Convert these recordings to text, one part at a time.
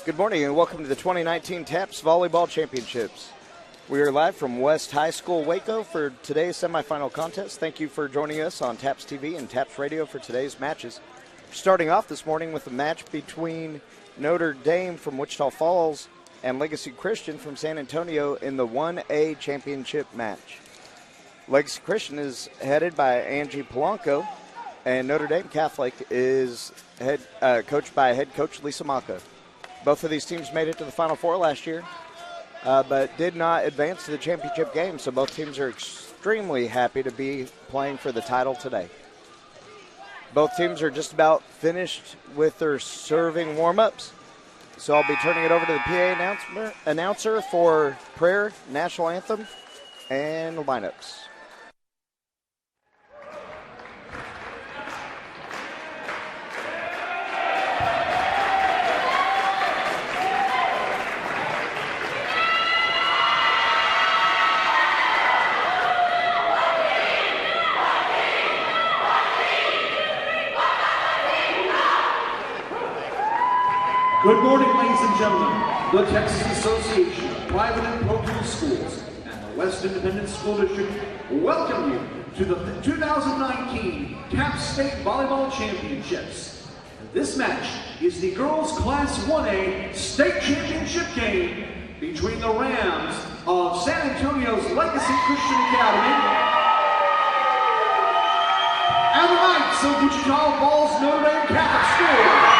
Good morning and welcome to the 2019 TAPS Volleyball Championships. We are live from West High School, Waco for today's semifinal contest. Thank you for joining us on TAPS TV and TAPS Radio for today's matches. Starting off this morning with a match between Notre Dame from Wichita Falls and Legacy Christian from San Antonio in the 1A championship match. Legacy Christian is headed by Angie Polanco, and Notre Dame Catholic is coached by head coach Lisa Maka. Both of these teams made it to the Final Four last year, but did not advance to the championship game, so both teams are extremely happy to be playing for the title today. Both teams are just about finished with their serving warm-ups, so I'll be turning it over to the PA announcer for prayer, national anthem, and lineups. Good morning, ladies and gentlemen. The Texas Association of Private and Parochial Schools and the West Independent School District welcome you to the 2019 TAPS State Volleyball Championships. This match is the Girls Class 1A State Championship game between the Rams of San Antonio's Legacy Christian Academy and the Knights of Wichita Falls Notre Dame Catholic School.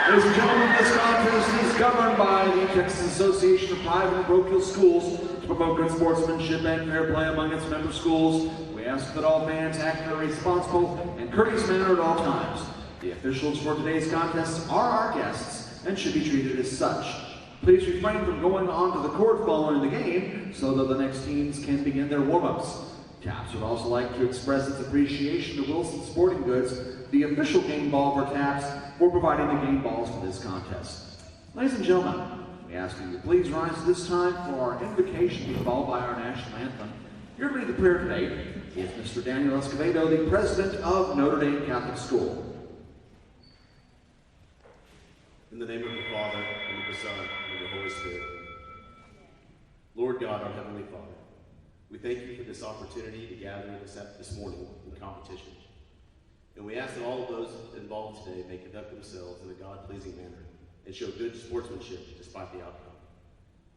Ladies and gentlemen, this contest is governed by the Texas Association of Private and Parochial Schools to promote good sportsmanship and fair play among its member schools. We ask that all fans act in a responsible and courteous manner at all times. The officials for today's contest are our guests and should be treated as such. Please refrain from going onto the court following the game so that the next teams can begin their warm-ups. TAPS would also like to express its appreciation to Wilson Sporting Goods, the official game ball for TAPS, for providing the game balls for this contest. Ladies and gentlemen, we ask you to please rise this time for our invocation, followed by our national anthem. Here to lead the prayer today is Mr. Daniel Escobedo, the president of Notre Dame Catholic School. In the name of the Father, and of the Son, and of the Holy Spirit. Lord God, our Heavenly Father, we thank you for this opportunity to gather this morning in competition. And we ask that all of those involved today may conduct themselves in a God-pleasing manner and show good sportsmanship despite the outcome.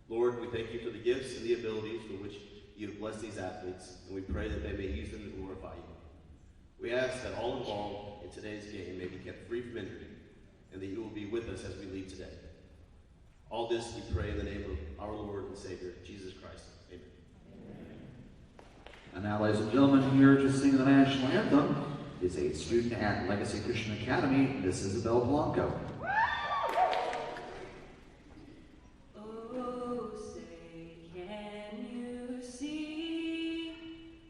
Lord, we thank you for the gifts and the abilities for which you have blessed these athletes, and we pray that they may use them to glorify you. We ask that all involved in today's game may be kept free from injury, and that you will be with us as we leave today. All this we pray in the name of our Lord and Savior, Jesus Christ. Amen. And now, ladies and gentlemen, here to sing the national anthem is a student at Legacy Christian Academy, Miss Isabel Blanco. Oh, say, can you see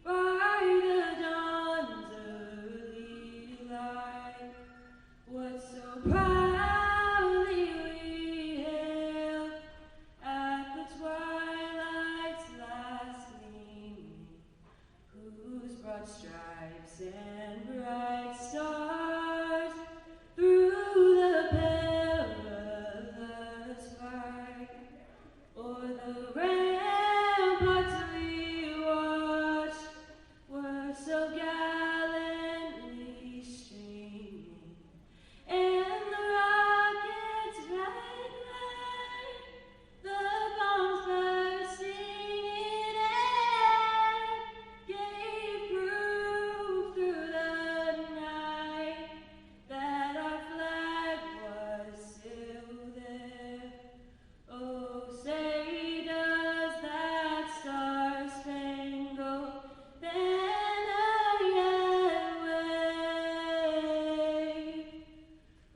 by the dawn's early light what so proudly we hailed at the twilight's last gleaming, whose broad stripes and bright stars through the perilous fight o'er the ramparts we watched were so gallantly streaming, and the rockets red light, the bombs bursting in air, gave proof through the night that our flag was still there. Oh, say does that star-spangled banner yet wave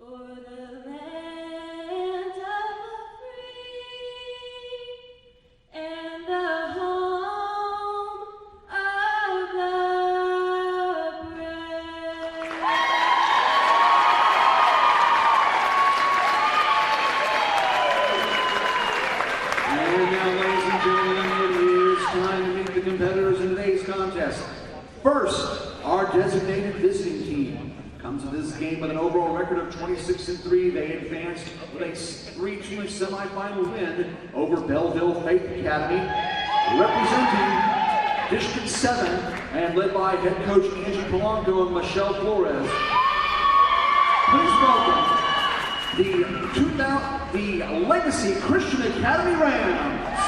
o'er the land of the free and the home of the brave? And now, ladies and gentlemen, it is time to meet the competitors in today's contest. First, our designated visiting team, comes to this game with an overall record of 26-3. They advanced with a 3-2 semifinal win over Belleville Faith Academy, representing District 7 and led by head coach Angie Polanco and Michelle Flores. Please welcome the Legacy Christian Academy Rams.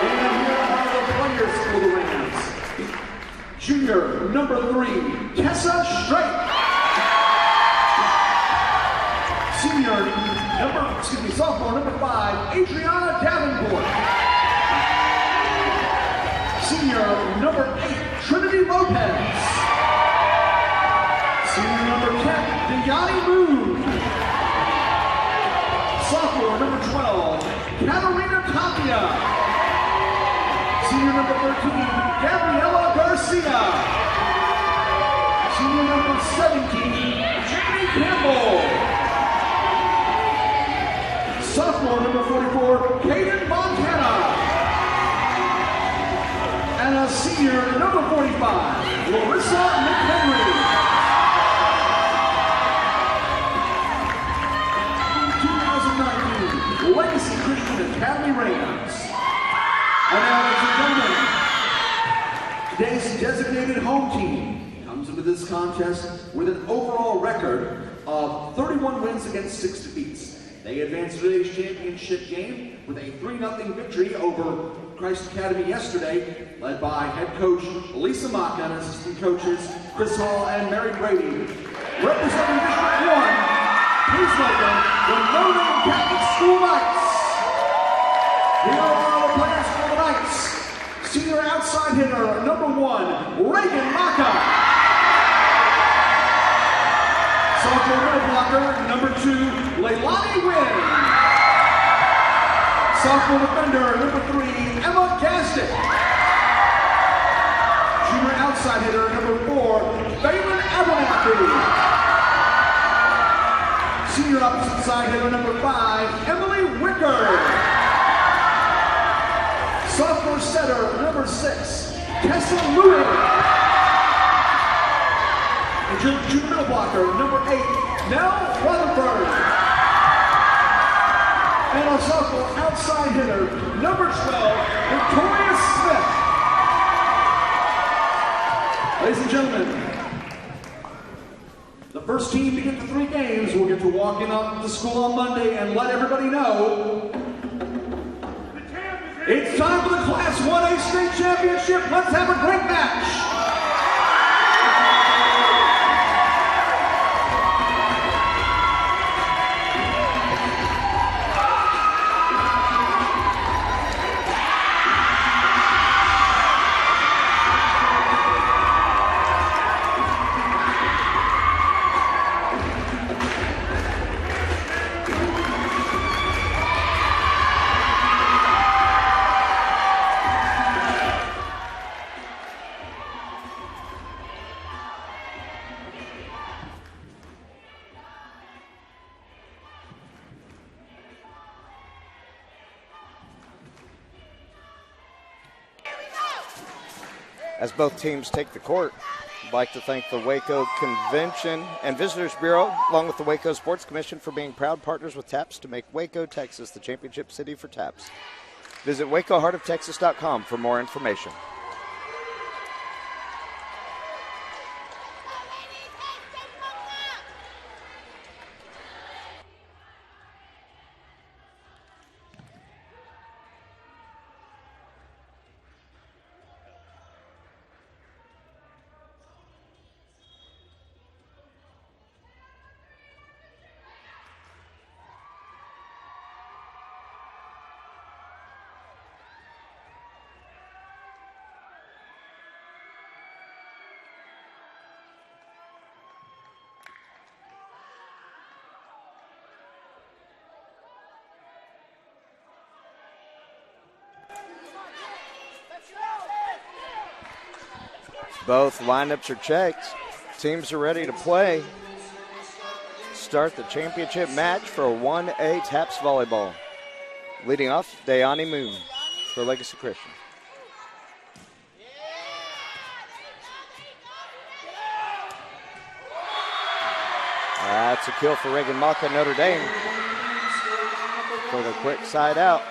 And here are the players for the Rams. Junior number 3, Tessa Straight. Sophomore number 5, Adriana Davenport. Senior number 8, Trinity Lopez. Senior number 10, Deyanni Moon. Sophomore number 12, Katarina Tapia. Senior number 13, Gabriela Garcia. Senior number 17, Jamie Campbell. Sophomore number 44, Kaden Montana. And a senior number 45, Larissa McHenry. 2019 Legacy Christian Academy Rams. And now, ladies and gentlemen, today's designated home team comes into this contest with an overall record of 31 wins against 6 defeats. They advanced to today's championship game with a 3-0 victory over Christ Academy yesterday, led by head coach Lisa Maka and assistant coaches Chris Hall and Mary Brady. Representing District 1, please welcome the Notre Catholic School Knights. Here are the players for the Knights. Senior outside hitter, number 1, Reagan Maka. Sophomore middle blocker, number 2, Leilani Wynn. Sophomore defender, number 3, Emma Gastic. Junior outside hitter, number 4, Phelan Abernathy. Senior opposite side hitter, number 5, Emily Wicker. Sophomore setter, number 6, Tessa Lewis. Junior middle blocker, number 8, Nell Rutherford. And a sophomore outside hitter, number 12, Victoria Smith. Ladies and gentlemen, the first team to get to 3 games will get to walk in up to school on Monday and let everybody know it's time for the Class 1A State Championship. Let's have a great match. As both teams take the court, I'd like to thank the Waco Convention and Visitors Bureau, along with the Waco Sports Commission, for being proud partners with TAPS to make Waco, Texas, the championship city for TAPS. Visit WacoHeartOfTexas.com for more information. Both lineups are checked. Teams are ready to play. Start the championship match for 1A TAPS Volleyball. Leading off, Deyanni Moon for Legacy Christian. That's a kill for Reagan Maka, Notre Dame, for the quick side out.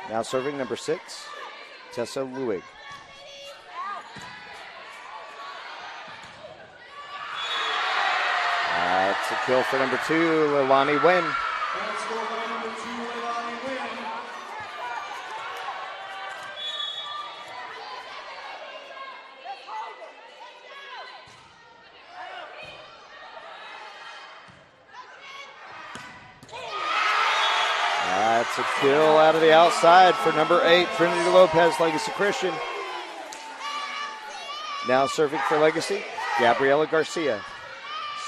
Now serving number 6, Tessa Luig. That's a kill for number 2, Leilani Wynn. That's a kill out of the outside for number 8, Trinity Lopez, Legacy Christian. Now serving for Legacy, Gabriela Garcia,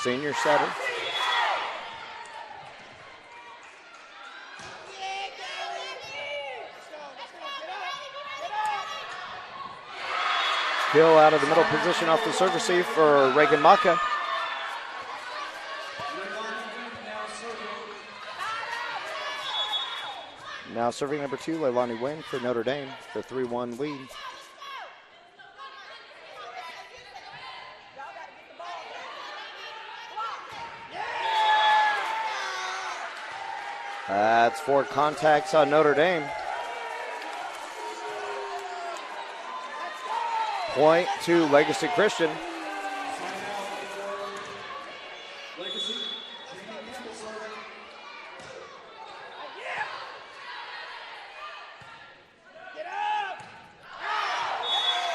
senior setter. Kill out of the middle position off the serve receive for Reagan Maka. Now serving number 2, Leilani Wynn for Notre Dame, the 3-1 lead. That's 4 contacts on Notre Dame. Point to Legacy Christian.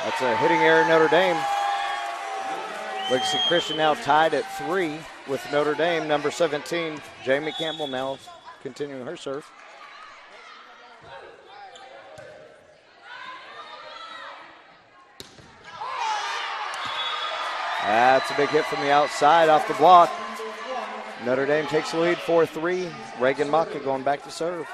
That's a hitting error, Notre Dame. Legacy Christian now tied at 3 with Notre Dame. Number 17, Jamie Campbell, now continuing her serve. That's a big hit from the outside off the block. Notre Dame takes the lead 4-3. Reagan Maka going back to serve.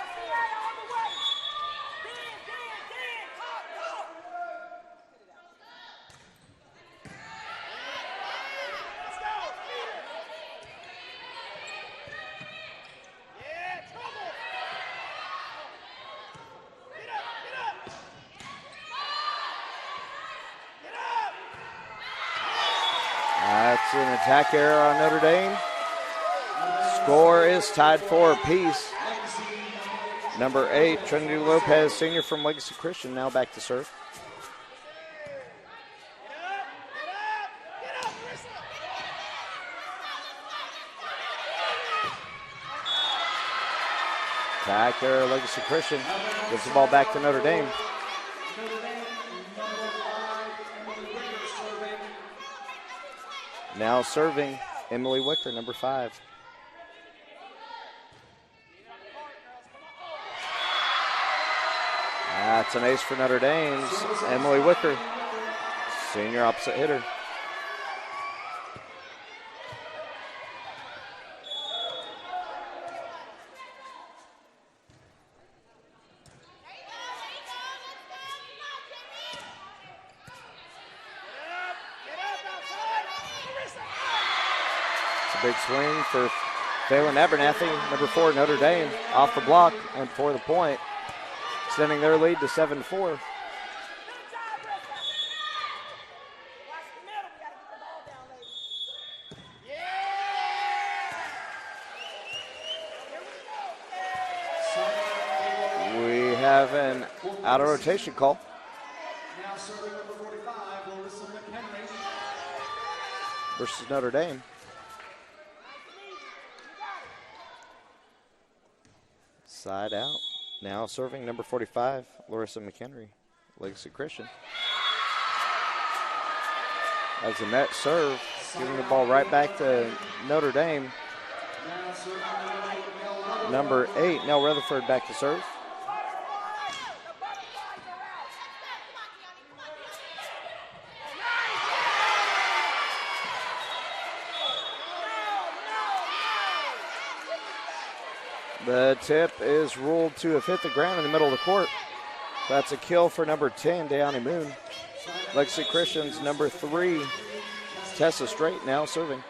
That's an attack error on Notre Dame. Score is tied for apiece. Number 8, Trinity Lopez, senior from Legacy Christian, now back to serve. Attack error, Legacy Christian. Gives the ball back to Notre Dame. Now serving, Emily Wicker, number 5. That's an ace for Notre Dame's Emily Wicker, senior opposite hitter. Big swing for Phelan Abernathy, number 4, Notre Dame, off the block and for the point, extending their lead to 7-4. We have an out of rotation call. Now serving number 45, Larissa McHenry. Versus Notre Dame. Side out. Now serving number 45, Larissa McHenry, Legacy Christian. That's a net serve, giving the ball right back to Notre Dame. Number 8, Nell Rutherford back to serve. The tip is ruled to have hit the ground in the middle of the court. That's a kill for number 10, Dayani Moon. Legacy Christian's number 3, Tessa Straight, now serving.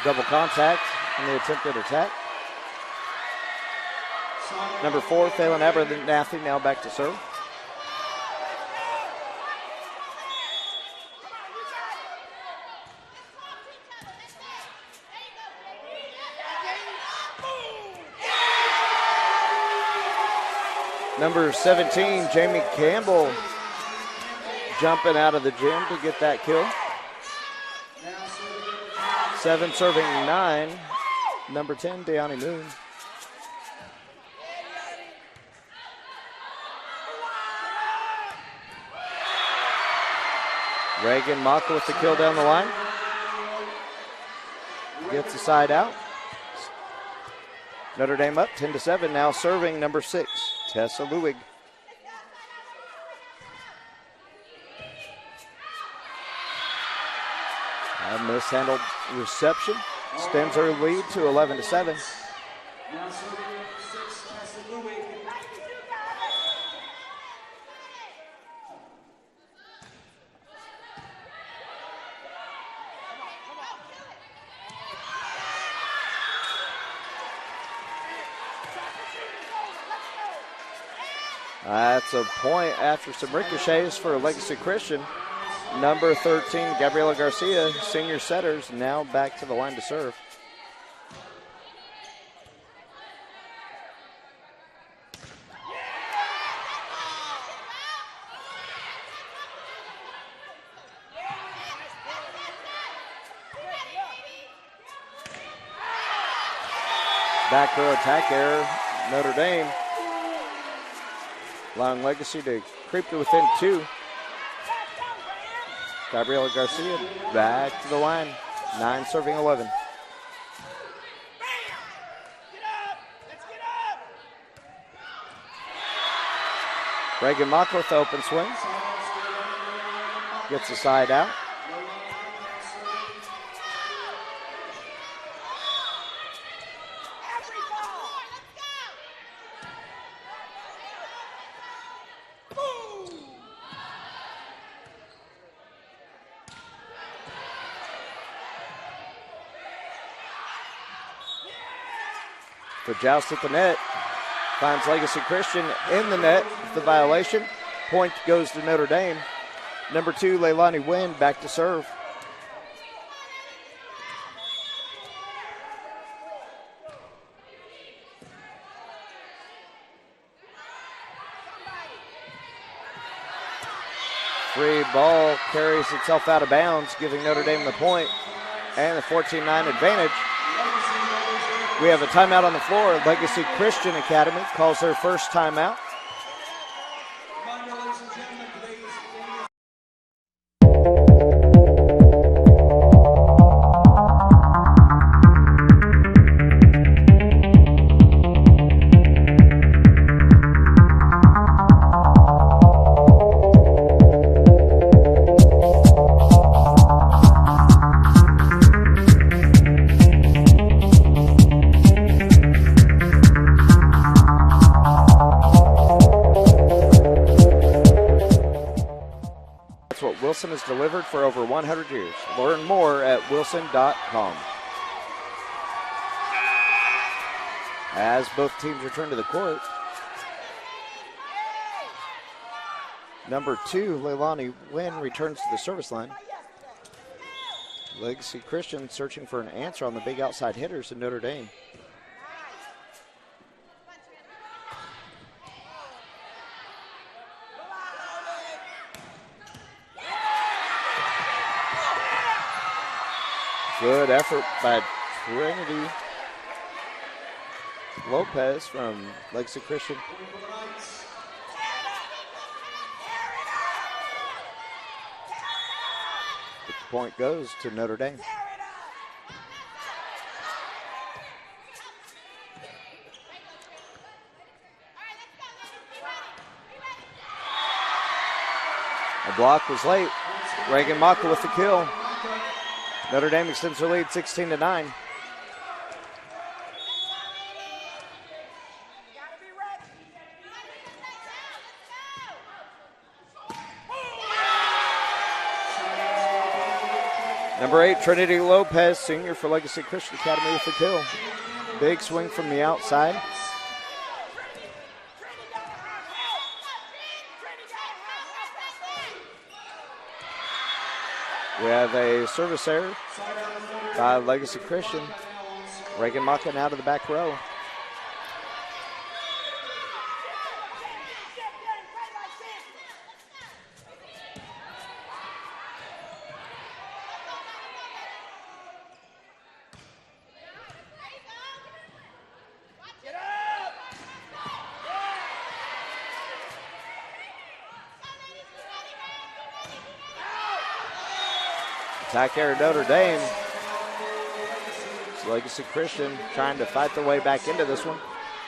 Double contact on the attempted attack. Number 4, Phelan Abernathy now back to serve. Number 17, Jamie Campbell, jumping out of the gym to get that kill. 7 serving 9. Number 10, Deani Moon. Reagan Maka with the kill down the line. Gets the side out. Notre Dame up 10-7. Now serving number 6, Tessa Lewig. A mishandled reception extends her lead to 11-7. Now serving number 6, Tessa Lewig. That's a point after some ricochets for Legacy Christian. Number 13, Gabriela Garcia, senior setters, now back to the line to serve. Back row attack error, Notre Dame. Allowing Legacy to creep to within 2. Gabriela Garcia back to the line. 9 serving 11. Reagan Mock with the open swing. Gets the side out. The joust at the net. Finds Legacy Christian in the net with the violation. Point goes to Notre Dame. Number 2, Leilani Wynn back to serve. Free ball carries itself out of bounds, giving Notre Dame the point and the 14-9 advantage. We have a timeout on the floor. Legacy Christian Academy calls their first timeout. Wilson has delivered for over 100 years. Learn more at wilson.com. As both teams return to the court, number 2, Leilani Wynn, returns to the service line. Legacy Christian searching for an answer on the big outside hitters in Notre Dame. Good effort by Trinity Lopez from Legacy Christian. The point goes to Notre Dame. A block was late. Reagan Maka with the kill. Notre Dame extends their lead 16-9. Number 8, Trinity Lopez, senior for Legacy Christian Academy with the kill. Big swing from the outside. We have a service error by Legacy Christian. Reagan Mockin out of the back row. Attack error Notre Dame. It's Legacy Christian trying to fight their way back into this one.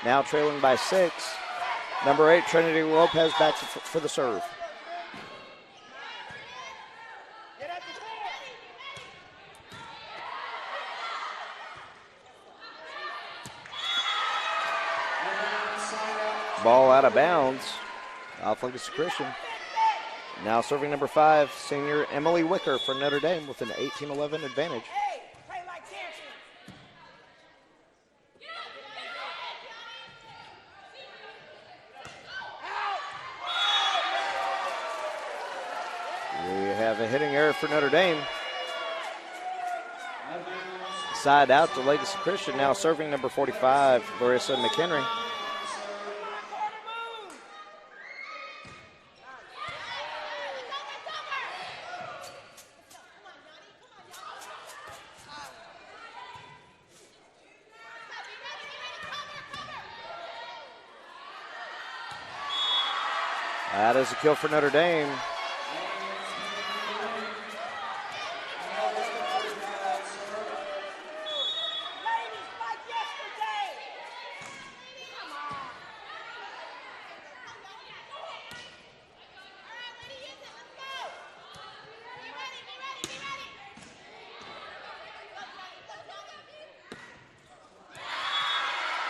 Now trailing by 6. Number 8, Trinity Lopez back for the serve. Ball out of bounds. Off Legacy Christian. Now serving number 5, senior Emily Wicker for Notre Dame with an 18-11 advantage. We have a hitting error for Notre Dame. Side out to Legacy Christian. Now serving number 45, Larissa McHenry. That is a kill for Notre Dame.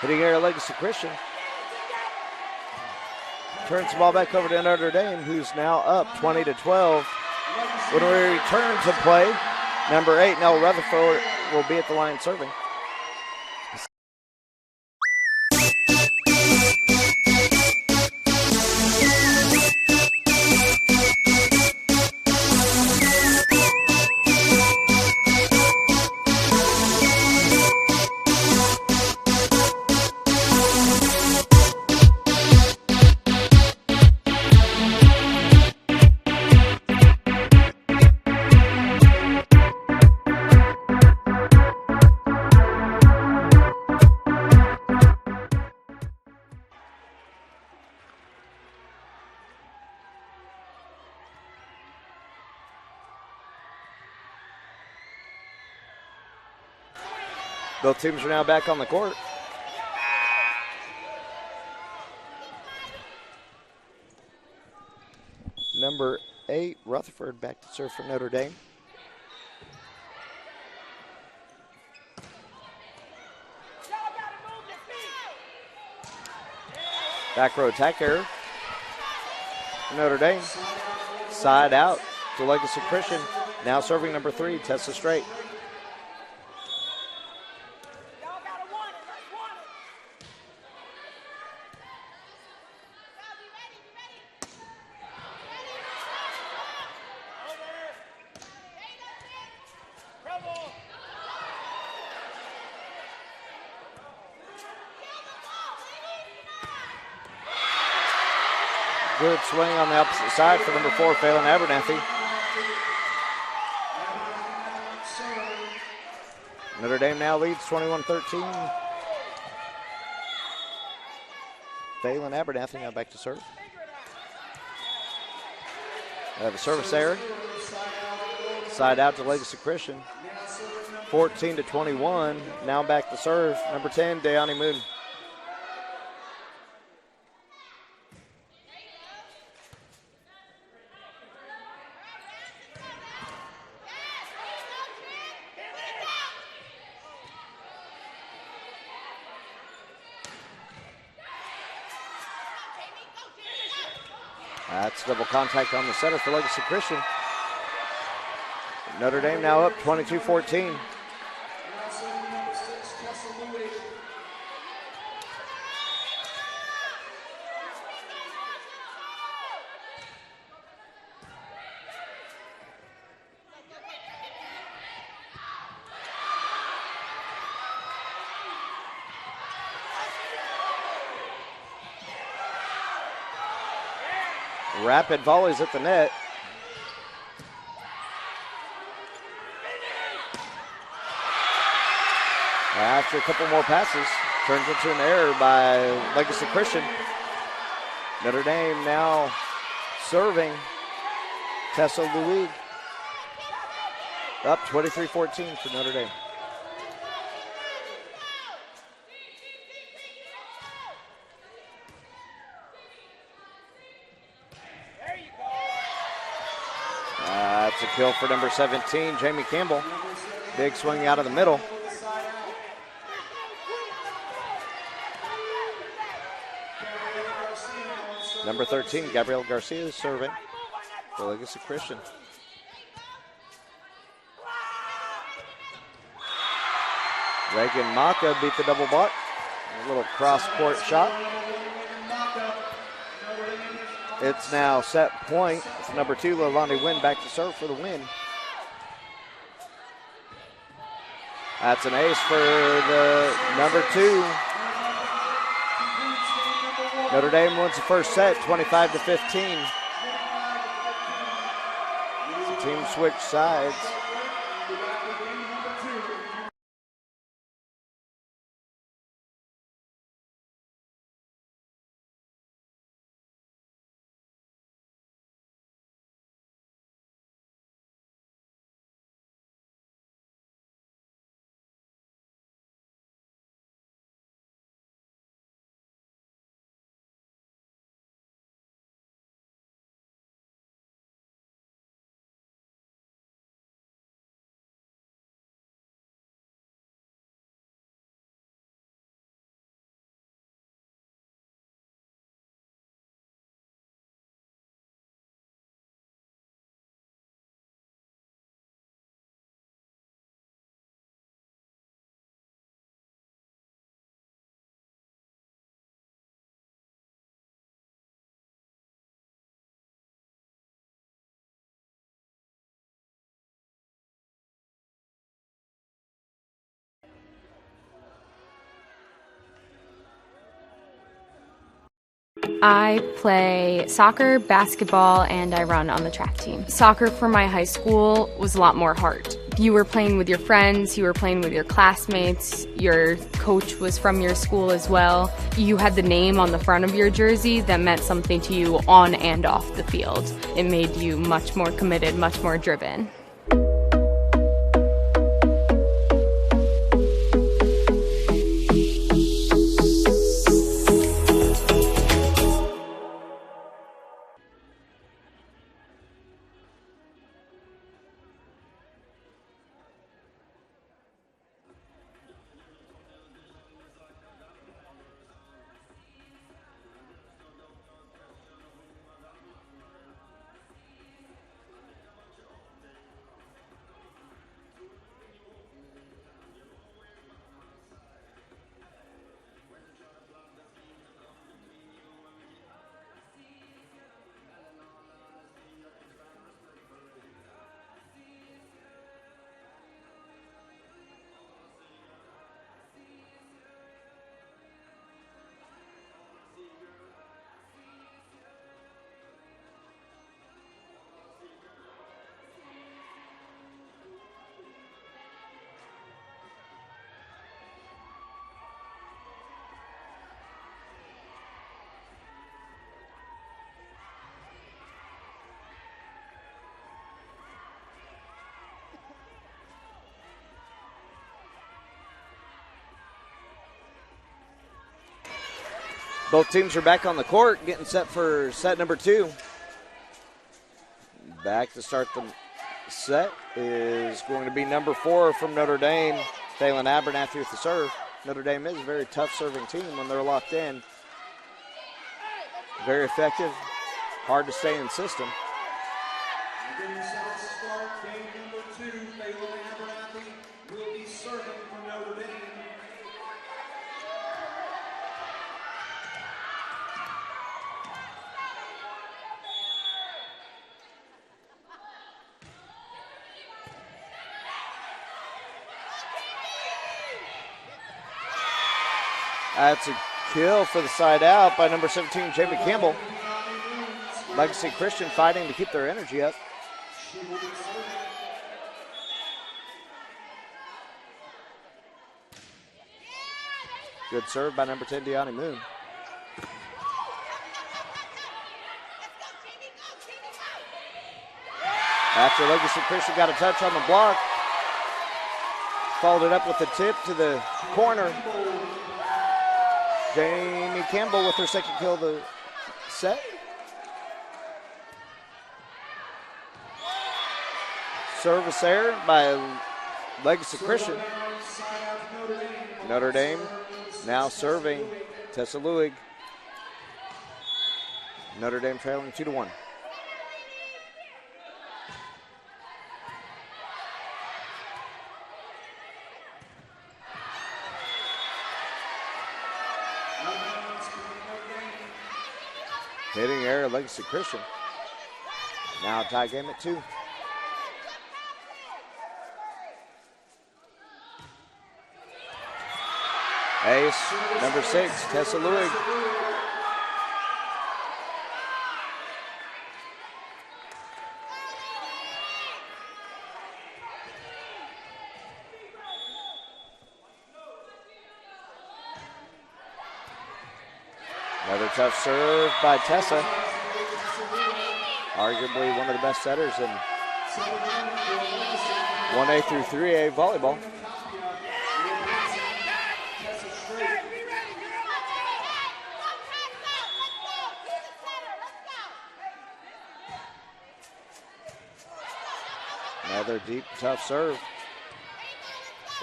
Hitting error Legacy Christian. Turns the ball back over to Notre Dame, who's now up 20-12. When we return to play, number 8, Nell Rutherford, will be at the line serving. Both teams are now back on the court. Number 8, Rutherford, back to serve for Notre Dame. Back row attack error for Notre Dame. Side out to Legacy Christian. Now serving number 3, Tessa Straight. Good swing on the opposite side for number 4, Phelan Abernathy. Notre Dame now leads 21-13. Phelan Abernathy now back to serve. They have a service error. Side out to Legacy Christian. 14-21. Now back to serve. Number 10, Dayani Moon. That's double contact on the setter for Legacy Christian. Notre Dame now up 22-14. Rapid volleys at the net. After a couple more passes, turns into an error by Legacy Christian. Notre Dame now serving. Tessa Louis up 23-14 for Notre Dame. That's a kill for number 17, Jamie Campbell. Big swing out of the middle. Number 13, Gabrielle Garcia is serving for Legacy Christian. Reagan Maka beat the double block. A little cross-court shot. It's now set point. It's number 2, Lalonde Wynn, back to serve for the win. That's an ace for the number 2. Notre Dame wins the first set, 25-15. The team switched sides. I play soccer, basketball, and I run on the track team. Soccer for my high school was a lot more hard. You were playing with your friends, you were playing with your classmates, your coach was from your school as well. You had the name on the front of your jersey that meant something to you on and off the field. It made you much more committed, much more driven. Both teams are back on the court, getting set for set number 2. Back to start the set is going to be number 4 from Notre Dame, Thalen Abernathy with the serve. Notre Dame is a very tough serving team when they're locked in. Very effective, hard to stay in system. Getting set to start game number 2, Thalen Abernathy will be serving for Notre Dame. That's a kill for the side out by number 17, Jamie Campbell. Legacy Christian fighting to keep their energy up. Good serve by number 10, Deani Moon. After Legacy Christian got a touch on the block, followed it up with a tip to the corner. Jamie Campbell with her second kill of the set. Service error by Legacy Christian. Notre Dame now serving Tessa Lewig. Notre Dame trailing 2-1. Hitting error, Legacy Christian. Now tie game at 2. Ace, number 6, Tessa Lewig. Another tough serve by Tessa. Arguably one of the best setters in 1A through 3A volleyball. Another deep, tough serve.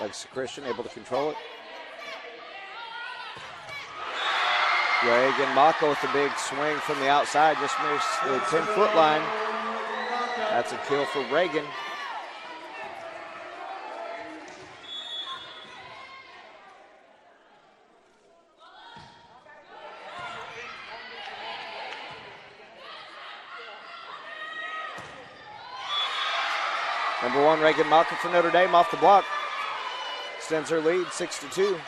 Legacy Christian able to control it. Reagan Mako with the big swing from the outside, just missed the 10-foot line. That's a kill for Reagan. Number 1, Reagan Mako for Notre Dame off the block. Extends her lead, 6-2.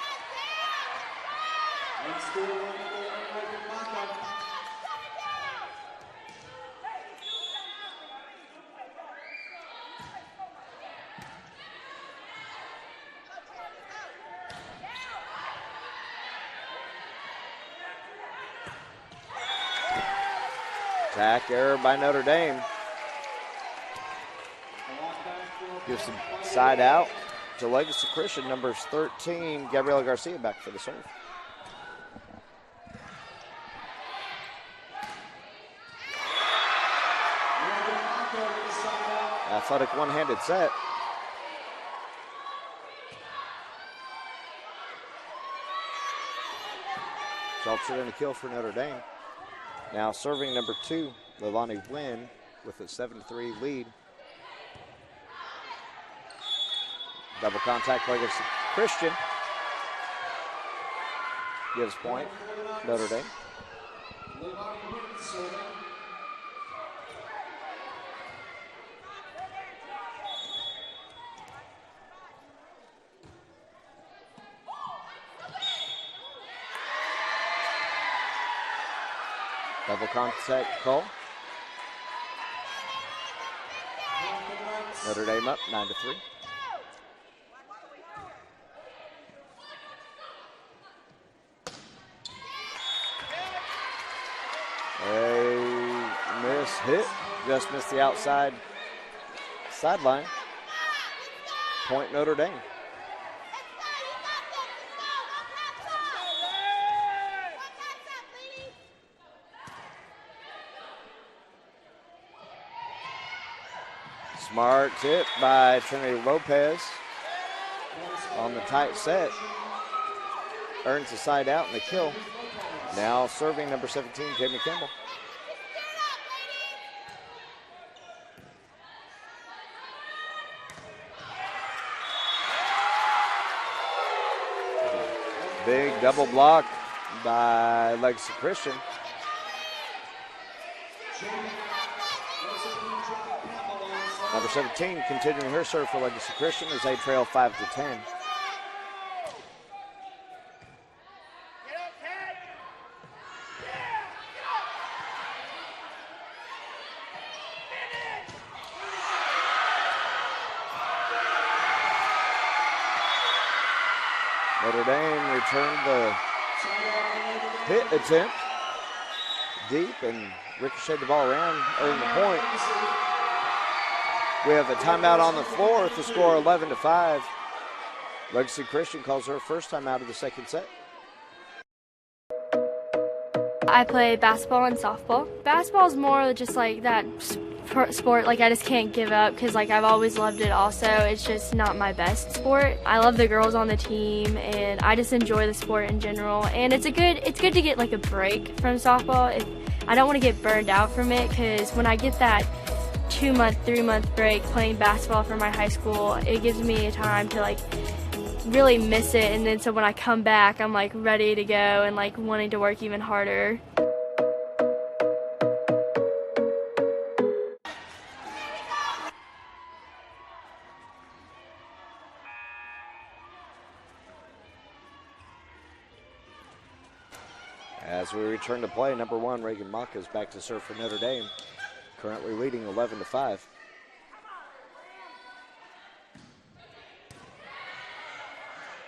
Attack error by Notre Dame. Gives the side out to Legacy Christian. Numbers 13, Gabriela Garcia back for the serve. Athletic one-handed set. Resulted in a kill for Notre Dame. Now serving number 2, Leilani Wynn with a 7-3 lead. Double contact Legacy Christian. Gives point, Notre Dame. Double contact call. Notre Dame up 9-3. A miss hit, just missed the outside sideline. Point Notre Dame. Smart tip by Trinity Lopez on the tight set. Earns the side out and the kill. Now serving number 17, Jamie Campbell. Big double block by Legacy Christian. Number 17 continuing her serve for Legacy Christian as they trail 5-10. Notre Dame returned the hit attempt deep and ricocheted the ball around, earned the point. We have a timeout on the floor with the score 11-5. Legacy Christian calls her first time out of the second set. I play basketball and softball. Basketball is more just like that sport, like I just can't give up because like I've always loved it also. It's just not my best sport. I love the girls on the team and I just enjoy the sport in general, and it's good to get like a break from softball. I don't want to get burned out from it, because when I get that 2-month, 3-month break playing basketball for my high school, it gives me a time to like really miss it, and then so when I come back I'm like ready to go and like wanting to work even harder. As we return to play, number 1, Reagan Maka is back to serve for Notre Dame, currently leading 11-5.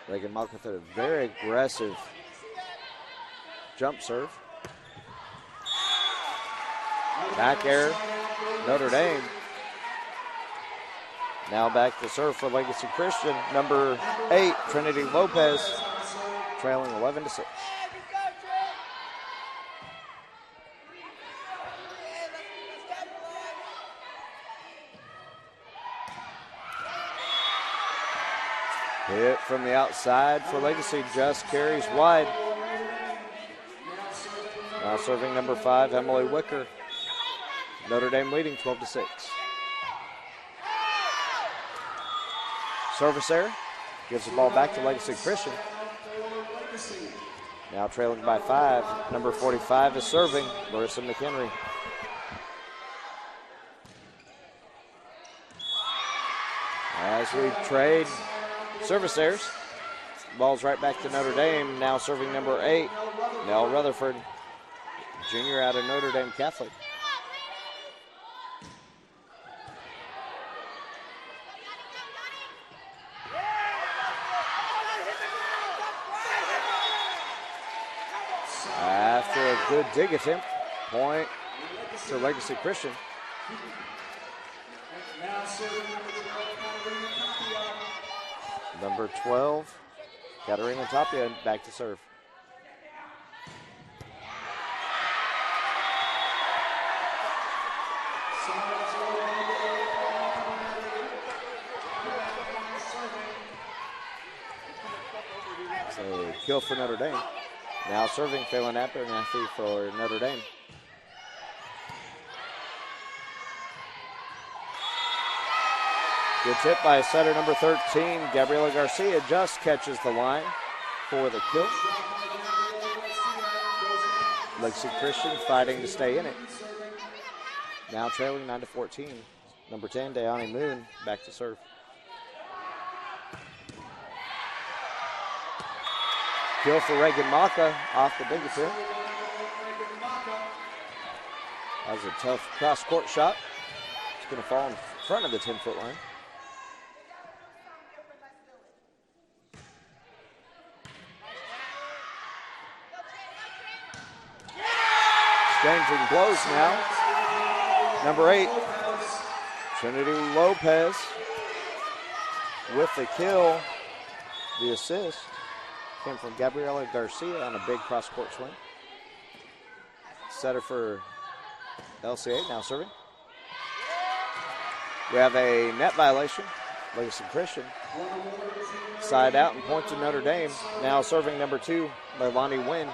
Reagan Maka with a very aggressive jump serve. Back air, Notre Dame. Now back to serve for Legacy Christian, number 8, Trinity Lopez, trailing 11-6. Hit from the outside for Legacy, just carries wide. Now serving number 5, Emily Wicker. Notre Dame leading 12-6. Service error, gives the ball back to Legacy Christian. Now trailing by 5, number 45 is serving, Marissa McHenry. As we trade service errors, ball's right back to Notre Dame. Now serving number 8, Nell Rutherford, junior out of Notre Dame Catholic. After a good dig attempt, point to Legacy Christian. Number 12, Katarina Tapia, back to serve. So kill for Notre Dame. Now serving Phelan Abernathy for Notre Dame. Good tip by setter number 13, Gabriela Garcia, just catches the line for the kill. Legacy Christian fighting to stay in it. Now trailing 9-14. Number 10, Dayani Moon, back to serve. Kill for Reagan Maka off the big attempt. That was a tough cross-court shot. It's going to fall in front of the 10-foot line. Exchanging blows now. Number 8, Trinity Lopez with the kill. The assist came from Gabriela Garcia on a big cross-court swing. Setter for LCA, now serving. We have a net violation. Legacy Christian. Side out and point to Notre Dame. Now serving number 2, Leilani Wynn.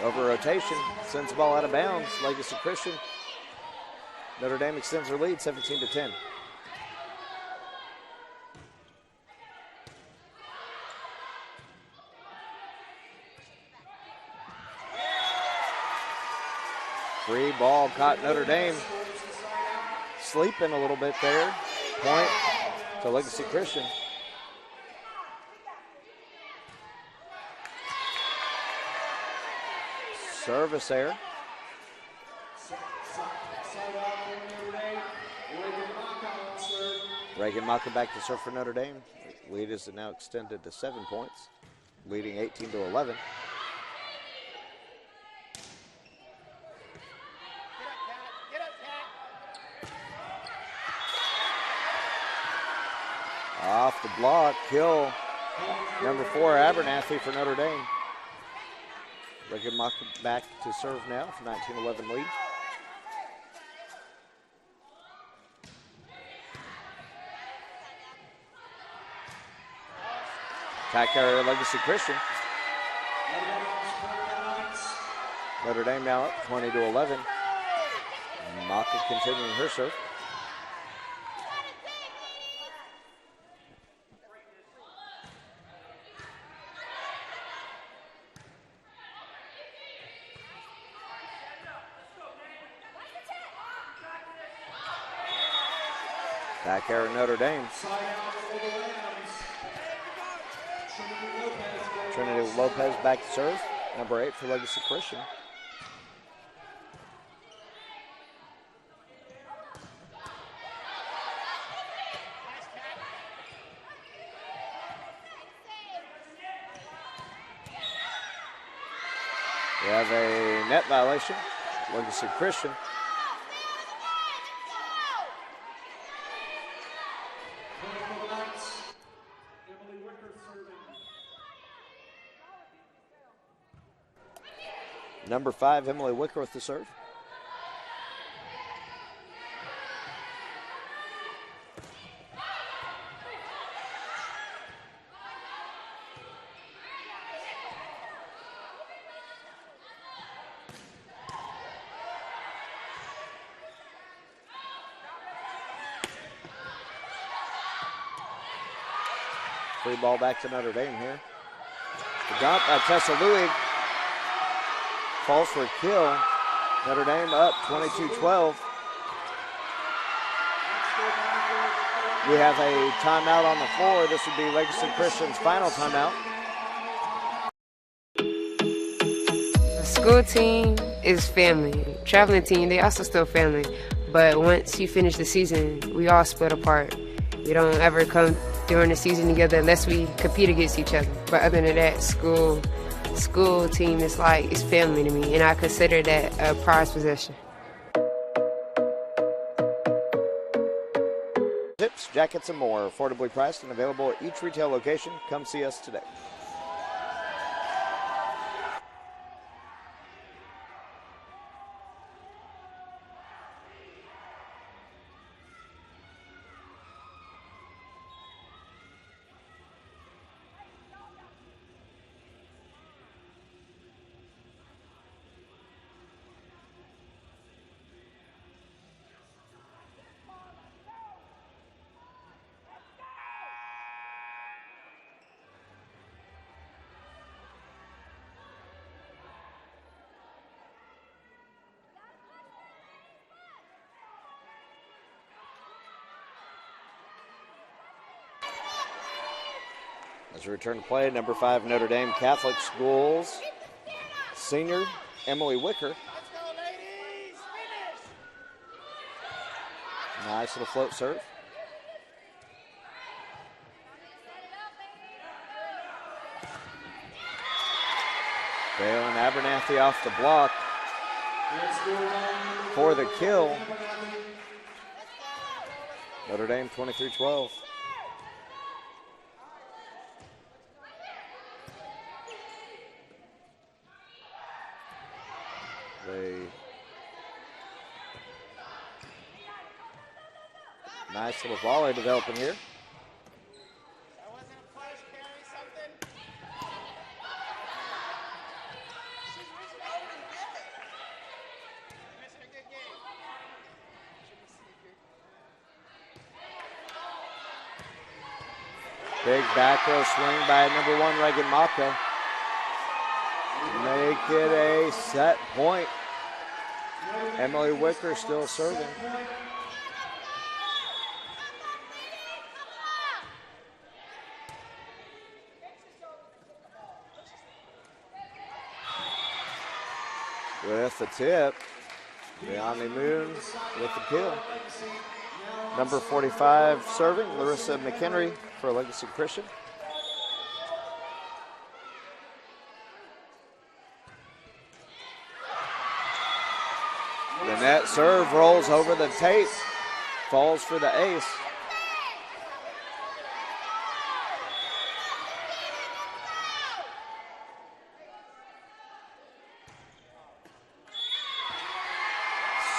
Over rotation, sends the ball out of bounds. Legacy Christian. Notre Dame extends their lead, 17-10. Free ball caught Notre Dame sleeping a little bit there. Point to Legacy Christian. Service error. Reagan Maka back to serve for Notre Dame. Lead is now extended to 7 points, leading 18-11. Off the block, kill. Number 4, Abernathy for Notre Dame. Reagan Maka back to serve now for 19-11 lead. Attack area, Legacy Christian. Notre Dame now up 20-11. Maka continuing her serve. Back area, Notre Dame. Trinity Lopez back to serve. Number 8 for Legacy Christian. We have a net violation. Legacy Christian. Number 5, Emily Wicker with the serve. Free ball back to Notre Dame here. The dump by Tessa Louis. Falls for a kill. Notre Dame up 22-12. We have a timeout on the floor. This would be Legacy Christian's final timeout. The school team is family. Traveling team, they also still family. But once you finish the season, we all split apart. We don't ever come during the season together unless we compete against each other. But other than that, school team is like, it's family to me, and I consider that a prized possession. Tips, jackets, and more affordably priced and available at each retail location. Come see us today. As we return to play, number 5 Notre Dame Catholic Schools senior Emily Wicker. Nice little float serve. Valen Abernathy off the block for the kill. Notre Dame 23-12. Nice little volley developing here. Big back row swing by number 1 Reagan Maka. Make it a set point. Emily Wicker still serving. with the tip. Leonie Moons with the kill. Number 45 serving, Larissa McHenry for Legacy Christian. The net serve rolls over the tape, falls for the ace.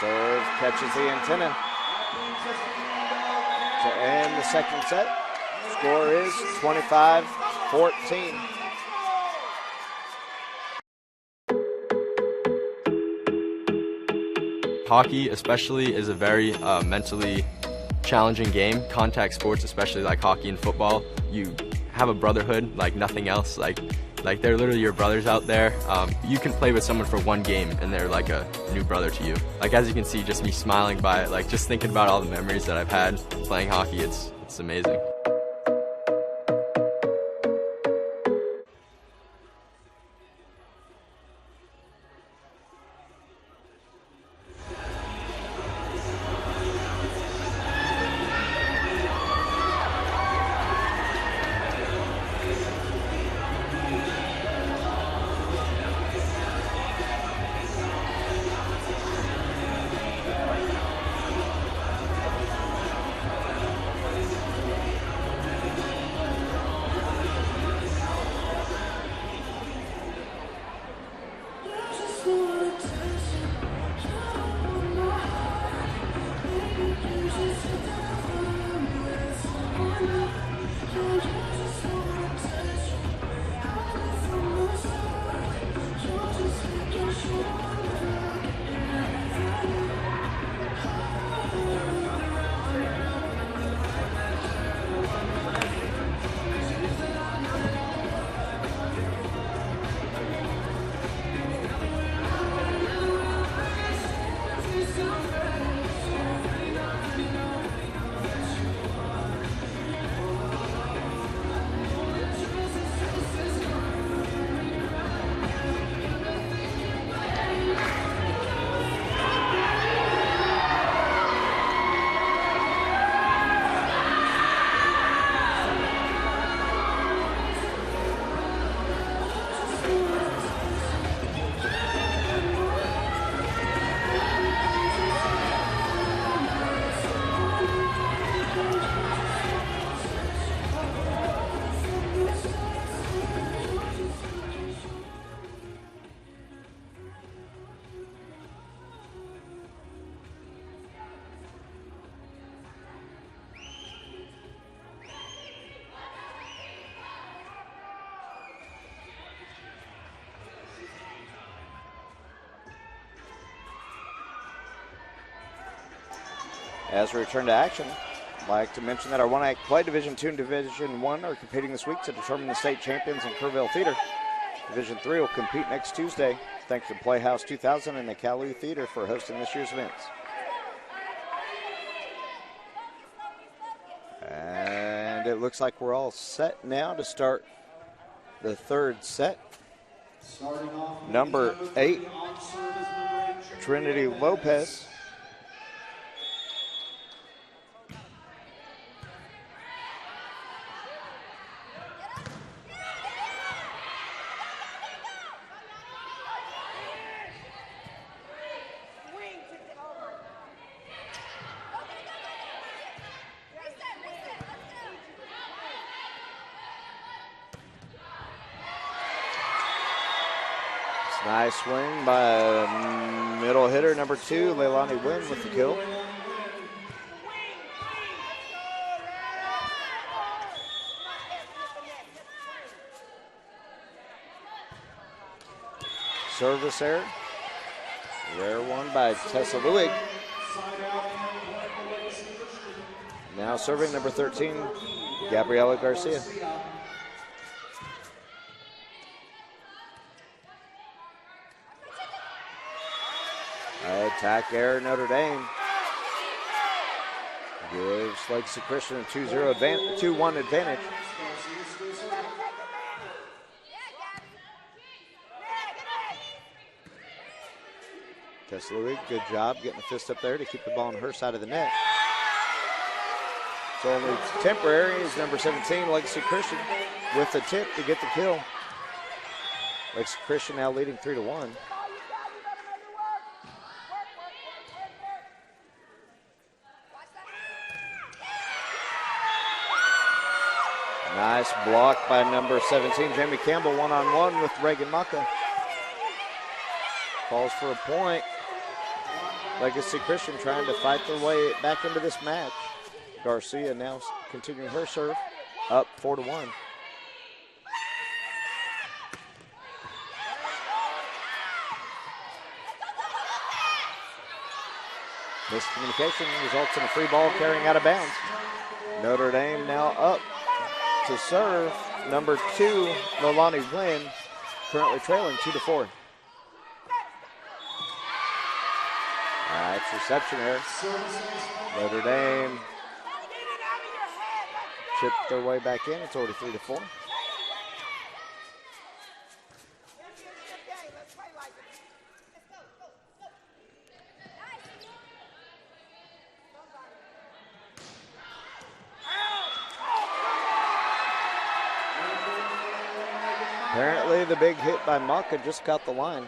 Serve catches the antenna to end the second set. Score is 25-14. Hockey especially is a very mentally challenging game. Contact sports, especially like hockey and football, you have a brotherhood like nothing else. Like they're literally your brothers out there. You can play with someone for one game and they're like a new brother to you. Like as you can see, just me smiling by it, like just thinking about all the memories that I've had playing hockey, it's amazing. As we return to action, I'd like to mention that our 1A play Division II and Division I are competing this week to determine the state champions in Kerrville Theater. Division III will compete next Tuesday. Thanks to Playhouse 2000 and the Calou Theater for hosting this year's events. And it looks like we're all set now to start the third set. Number 8, Trinity Lopez. Nice swing by middle hitter number 2, Leilani Wynn with the kill. Service error. Rare one by Tessa Lewig. Now serving number 13, Gabriela Garcia. Attack error, Notre Dame. Gives Legacy Christian a 2-1 advantage. Tessa Louis, good job getting a fist up there to keep the ball on her side of the net. So only temporary is number 17, Legacy Christian, with the tip to get the kill. Legacy Christian now leading 3-1. Nice block by number 17, Jamie Campbell, one-on-one with Reagan Maka. Falls for a point. Legacy Christian trying to fight their way back into this match. Garcia now continuing her serve, up 4-1. Miscommunication results in a free ball carrying out of bounds. Notre Dame now up to serve. Number 2, Nolani Wynn, currently trailing 2-4. Nice reception here. Notre Dame chipped their way back in. It's already 3-4. Apparently the big hit by Maka just got the line.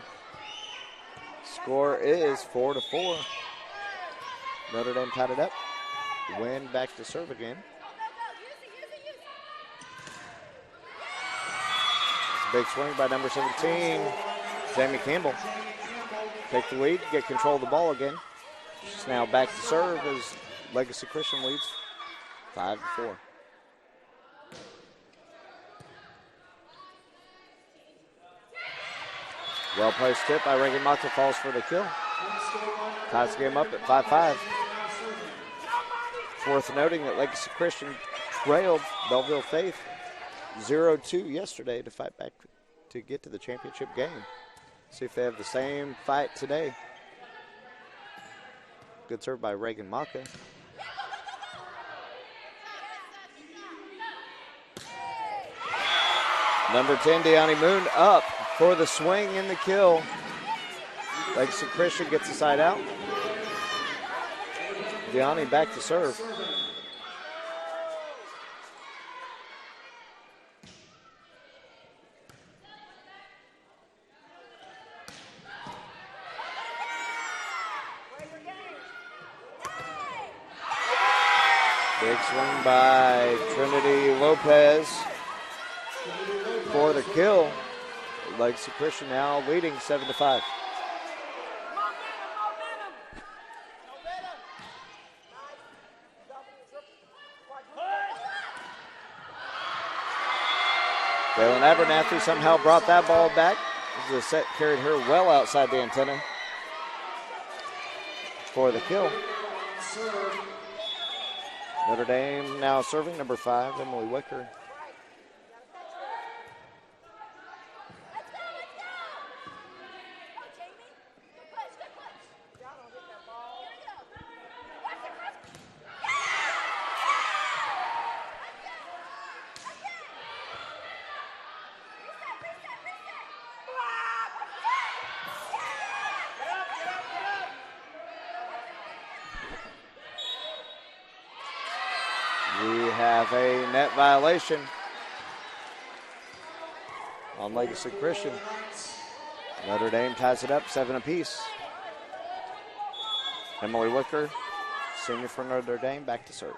Score is 4-4. Notre Dame tied it up. Win back to serve again. Big swing by number 17, Jamie Campbell. Take the lead, get control of the ball again. She's now back to serve as Legacy Christian leads 5-4. Well-placed tip by Reagan Mata falls for the kill. Ties the game up at 5-5. It's worth noting that Legacy Christian trailed Belleville Faith 0-2 yesterday to fight back to get to the championship game. See if they have the same fight today. Good serve by Reagan Maka. Number 10, Deani Moon, up for the swing and the kill. Legacy Christian gets the side out. Deani back to serve. Big swing by Trinity Lopez for the kill. Legacy Christian now leading 7-5. Jalen Abernathy somehow brought that ball back. The set carried her well outside the antenna for the kill. Notre Dame now serving, number 5, Emily Wicker. We have a net violation on Legacy Christian. Notre Dame ties it up 7 apiece. Emily Wicker, senior for Notre Dame, back to serve.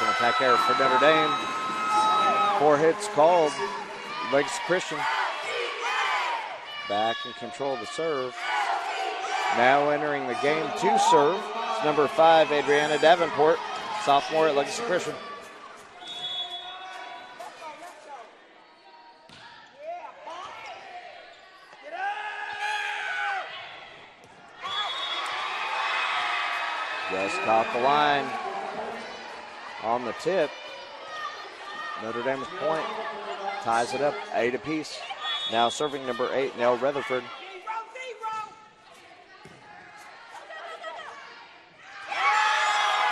An attack error for Notre Dame. 4 hits called. Legacy Christian back in control of the serve. Now entering the game to serve. It's number 5, Adriana Davenport, sophomore at Legacy Christian. Just caught the line on the tip. Notre Dame's point ties it up 8 apiece. Now serving number 8, Nell Rutherford.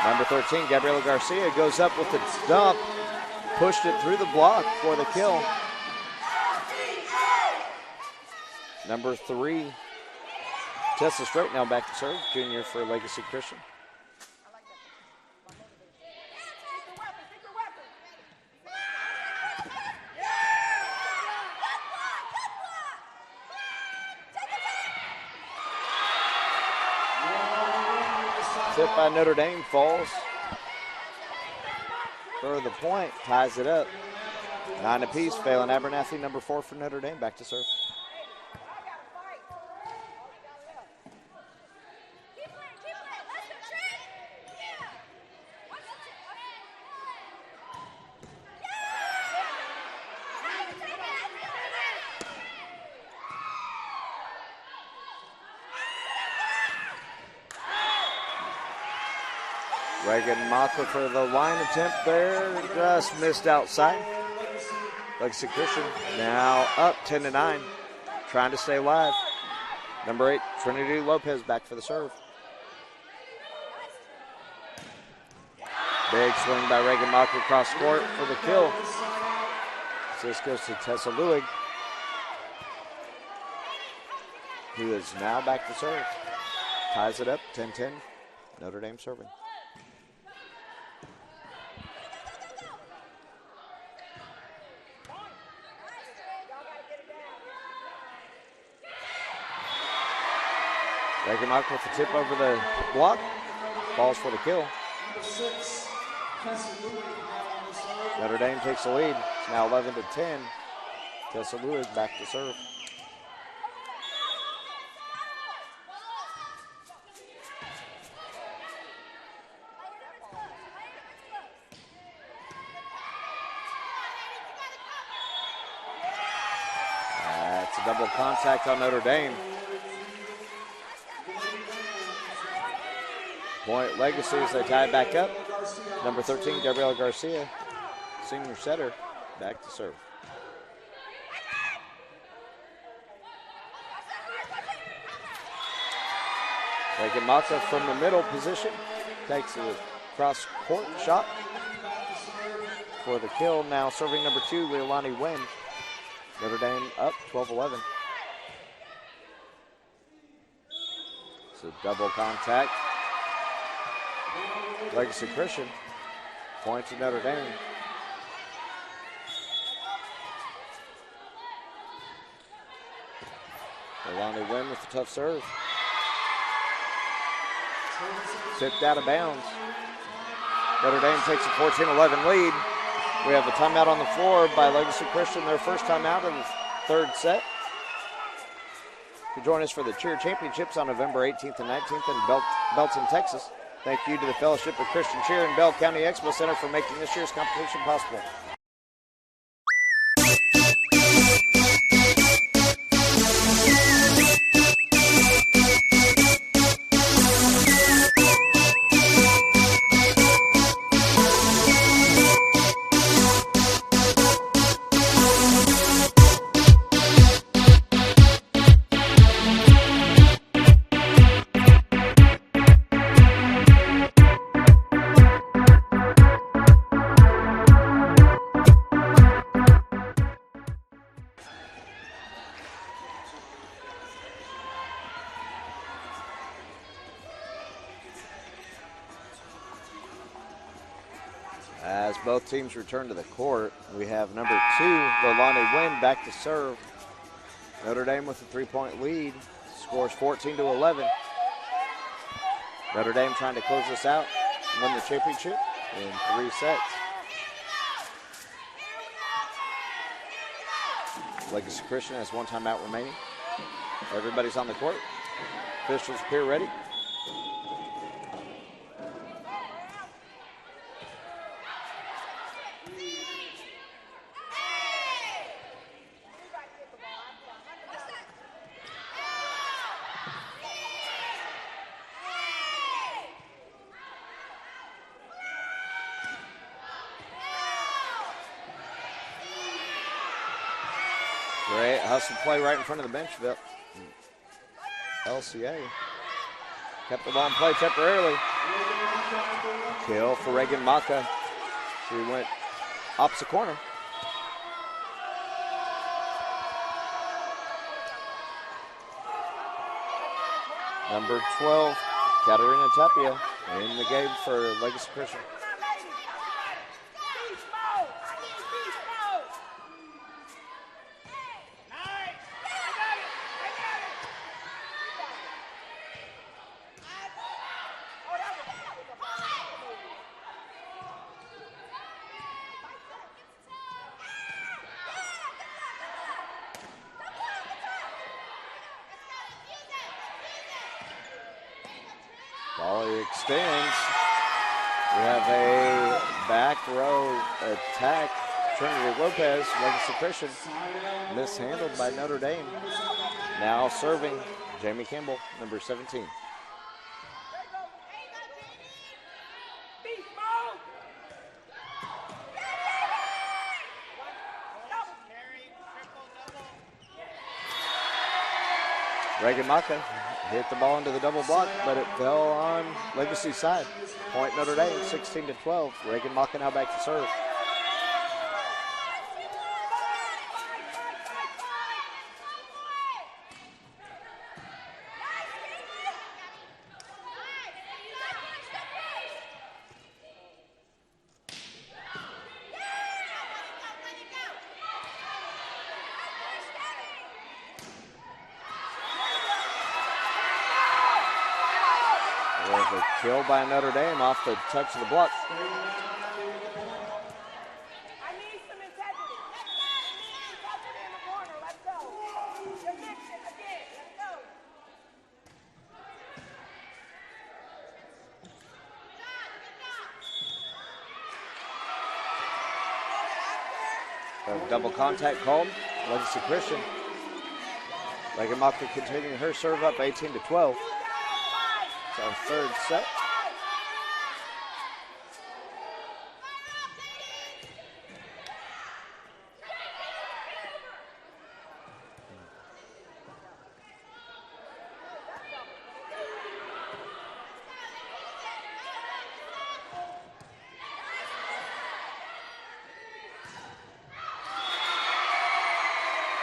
Number 13, Gabriela Garcia goes up with the dump. Pushed it through the block for the kill. Number 3, Tessa Straight now back to serve, junior for Legacy Christian. Tip by Notre Dame falls for the point, ties it up. 9 apiece. Phelan Abernathy, number 4 for Notre Dame, back to serve. Reagan Mata for the line attempt there, just missed outside. Legacy Christian now up 10-9, trying to stay alive. Number 8, Trinity Lopez back for the serve. Big swing by Reagan Mata across court for the kill. This goes to Tessa Lewig, who is now back to serve. Ties it up 10-10, Notre Dame serving. Reagan Mata with the tip over the block. Falls for the kill. Notre Dame takes the lead. It's now 11-10. Tessa Lewis back to serve. That's a double contact on Notre Dame. Point Legacy as they tie it back up. Number 13, Gabriela Garcia, senior setter, back to serve. Reagan Mata from the middle position takes a cross court shot for the kill. Now serving number 2, Leilani Wynn. Notre Dame up 12-11. It's a double contact. Legacy Christian, point to Notre Dame. Leilani Wynn with the tough serve. Tipped out of bounds. Notre Dame takes a 14-11 lead. We have a timeout on the floor by Legacy Christian, their first timeout in the third set. You can join us for the Cheer Championships on November 18th and 19th in Belton, Texas. Thank you to the Fellowship of Christian Cheer and Bell County Expo Center for making this year's competition possible. As both teams return to the court, we have number 2, Leilani Wynn, back to serve. Notre Dame with a 3-point lead, scores 14-11. Notre Dame trying to close this out and win the championship in 3 sets. Legacy Christian has 1 timeout remaining. Everybody's on the court. Officials appear ready. hustle play right in front of the bench. LCA kept the ball in play temporarily. Kill for Reagan Maka. She went opposite corner. Number 12, Katarina Tapia in the game for Legacy Christian. Volley extends. We have a back row attack. Trinity Lopez, Legacy Christian, mishandled by Notre Dame. Now serving Jamie Campbell, number 17. Reagan Maka hit the ball into the double block, but it fell on Legacy's side. Point Notre Dame, 16-12. Reagan Maka now back to serve. There's a kill by Notre Dame off the touch of the block. Double contact called. Legacy Christian. Reagan Maka continuing her serve up 18-12. It's our third set.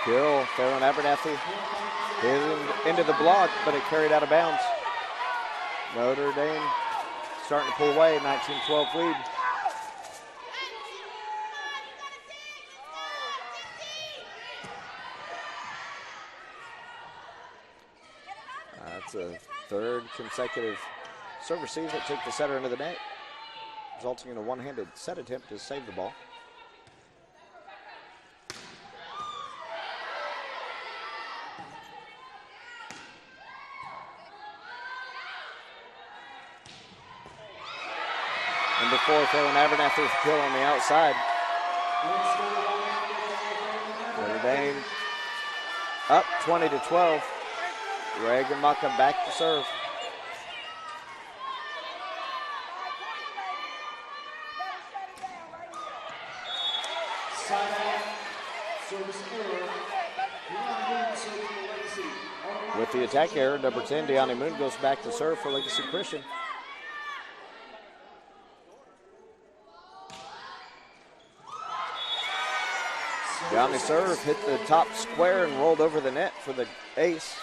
Kill, Farron Abernathy hit into the block, but it carried out of bounds. Notre Dame starting to pull away, 19-12 lead. That's a third consecutive serve receive that took the setter into the net, resulting in a one-handed set attempt to save the ball. Number 4, Farron Abernathy kill on the outside. Notre Dame up 20-12. Reagan Maka back to serve. With the attack error, number 10, Deani Moon goes back to serve for Legacy Christian. Deani serve, hit the top square and rolled over the net for the ace.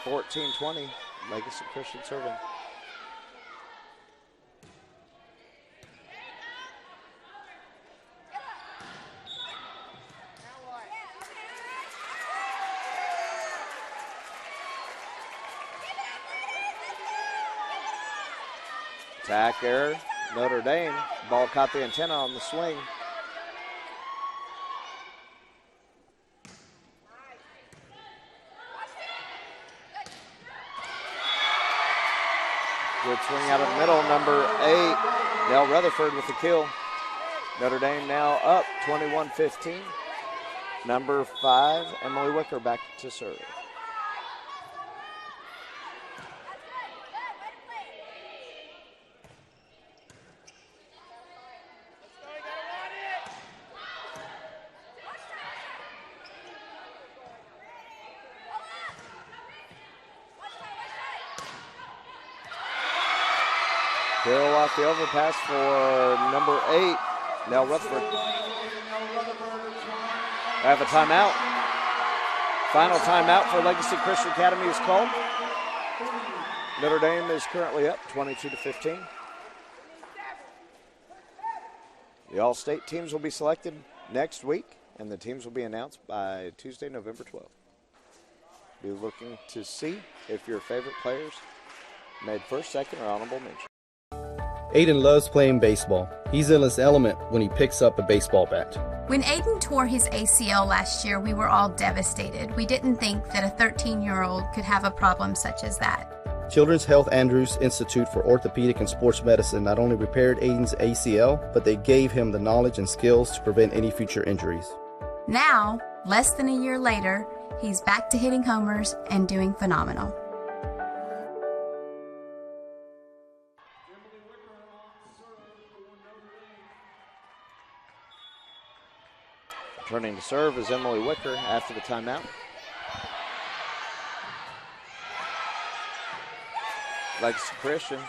14-20, Legacy Christian serving. Attack error, Notre Dame. Ball caught the antenna on the swing. Good swing out of the middle, number 8, Nell Rutherford with the kill. Notre Dame now up 21-15. Number 5, Emily Wicker back to serve. Kill off the overpass for number 8, Nell Rutherford. I have a timeout. Final timeout for Legacy Christian Academy is called. Notre Dame is currently up 22-15. The All-State teams will be selected next week, and the teams will be announced by Tuesday, November 12th. Be looking to see if your favorite players made first, second, or honorable mention. Aiden loves playing baseball. He's in his element when he picks up a baseball bat. When Aiden tore his ACL last year, we were all devastated. We didn't think that a 13-year-old could have a problem such as that. Children's Health Andrews Institute for Orthopedic and Sports Medicine not only repaired Aiden's ACL, but they gave him the knowledge and skills to prevent any future injuries. Now, less than a year later, he's back to hitting homers and doing phenomenal. Turning to serve is Emily Wicker after the timeout. Legacy Christian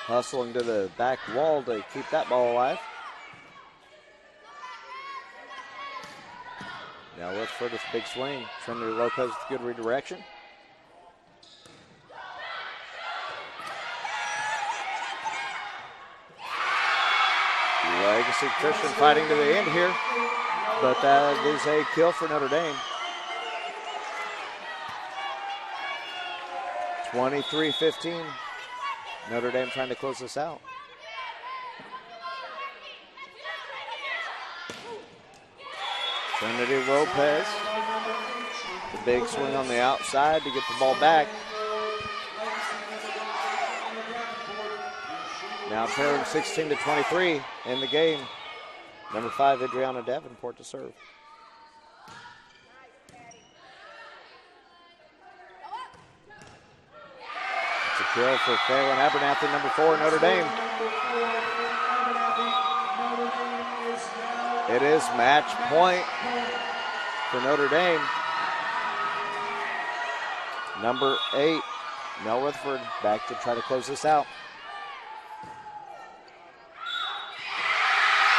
hustling to the back wall to keep that ball alive. Now Rutherford with a big swing. Trinity Lopez with good redirection. Legacy Christian fighting to the end here, but that is a kill for Notre Dame. 23-15. Notre Dame trying to close this out. Trinity Lopez. The big swing on the outside to get the ball back. Now trailing 16-23 in the game. Number 5, Adriana Davenport to serve. It's a kill for Kaylin Abernathy, number 4, Notre Dame. It is match point for Notre Dame. Number 8, Nell Rutherford back to try to close this out.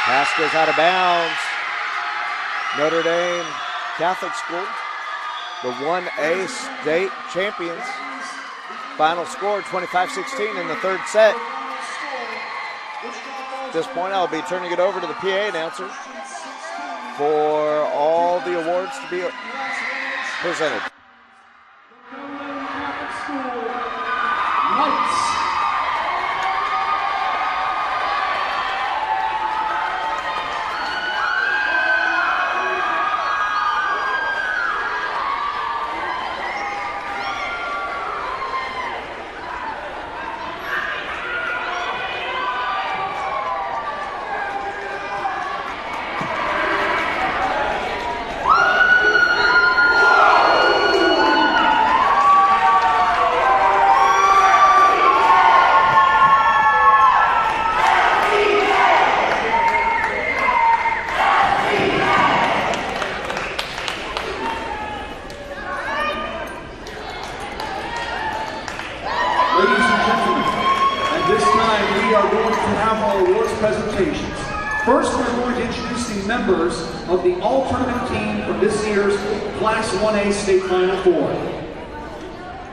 Pass goes out of bounds. Notre Dame Catholic School, the 1A state champions. Final score 25-16 in the third set. At this point, I'll be turning it over to the PA announcer for all the awards to be presented. First, we're going to introduce the members of the all-tournament team from this year's Class 1A State Final Four.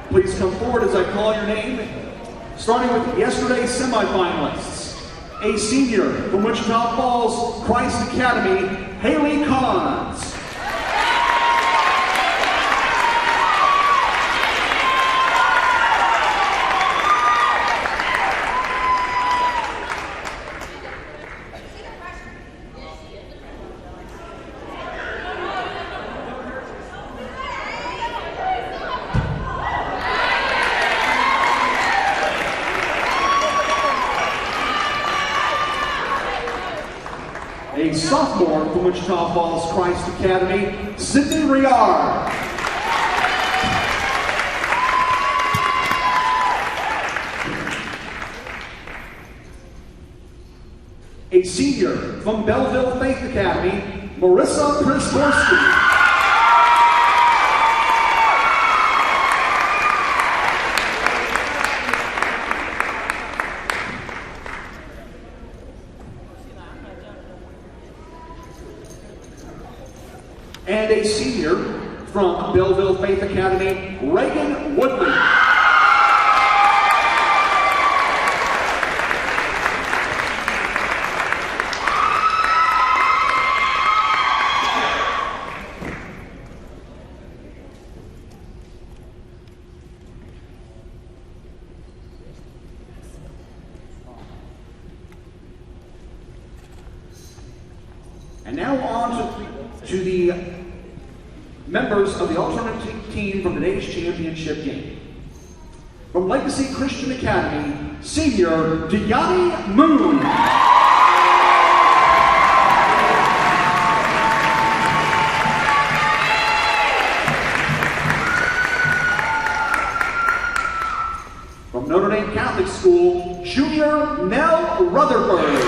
Please come forward as I call your name. Starting with yesterday's semifinalists. A senior from Wichita Falls Christ Academy, Haley Collins. A sophomore from Wichita Falls Christ Academy, Sydney Riard. A senior from Belleville Faith Academy, Marissa Prisborski. And a senior from Belleville Faith Academy, Reagan Woodley. And now on to the members of the alternate team from today's championship game. From Legacy Christian Academy, senior Deani Moon. From Notre Dame Catholic School, junior Nell Rutherford.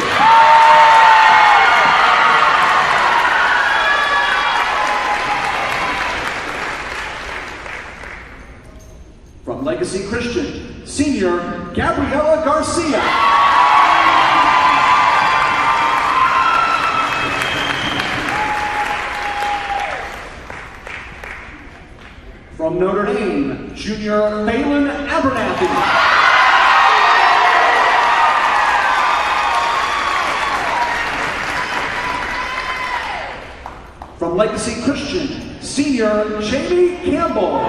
From Legacy Christian, senior Gabriela Garcia. From Notre Dame, junior Phelan Abernathy. From Legacy Christian, senior Jamie Campbell.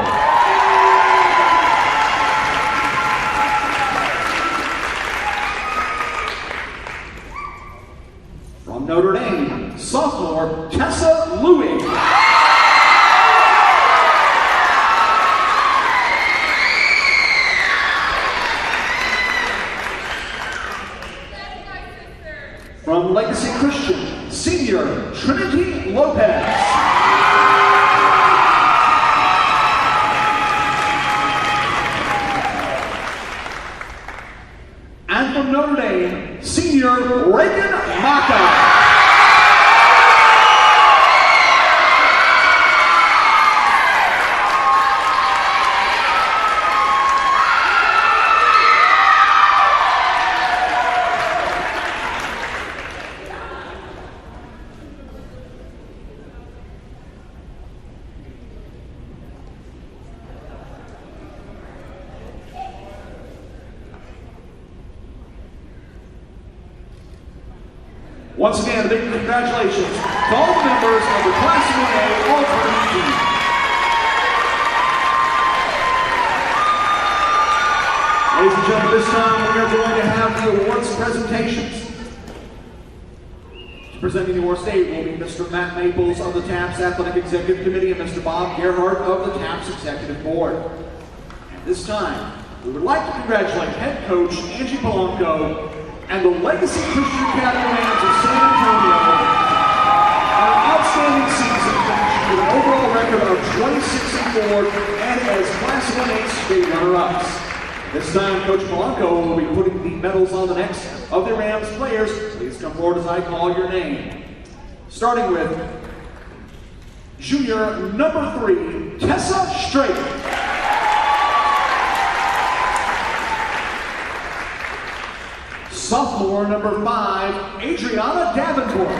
From Notre Dame, sophomore Tessa Louie. From Legacy Christian, senior Trinity Lopez. And from Notre Dame, senior Reagan Maka. Once again, a big congratulations to all the members of the Class 1A alternate team. Ladies and gentlemen, this time we are going to have the awards presentations. Presenting the awards today will be Mr. Matt Maples of the TAPS Athletic Executive Committee and Mr. Bob Gerhardt of the TAPS Executive Board. At this time, we would like to congratulate head coach Angie Polanco and the Legacy Christian Academy Rams of San Antonio on an outstanding season with an overall record of 26-4 and as Class 1A state runner-ups. This time, Coach Polanco will be putting the medals on the necks of the Rams players. Please come forward as I call your name. Starting with junior number 3, Tessa Straight. Sophomore number 5, Adriana Davenport.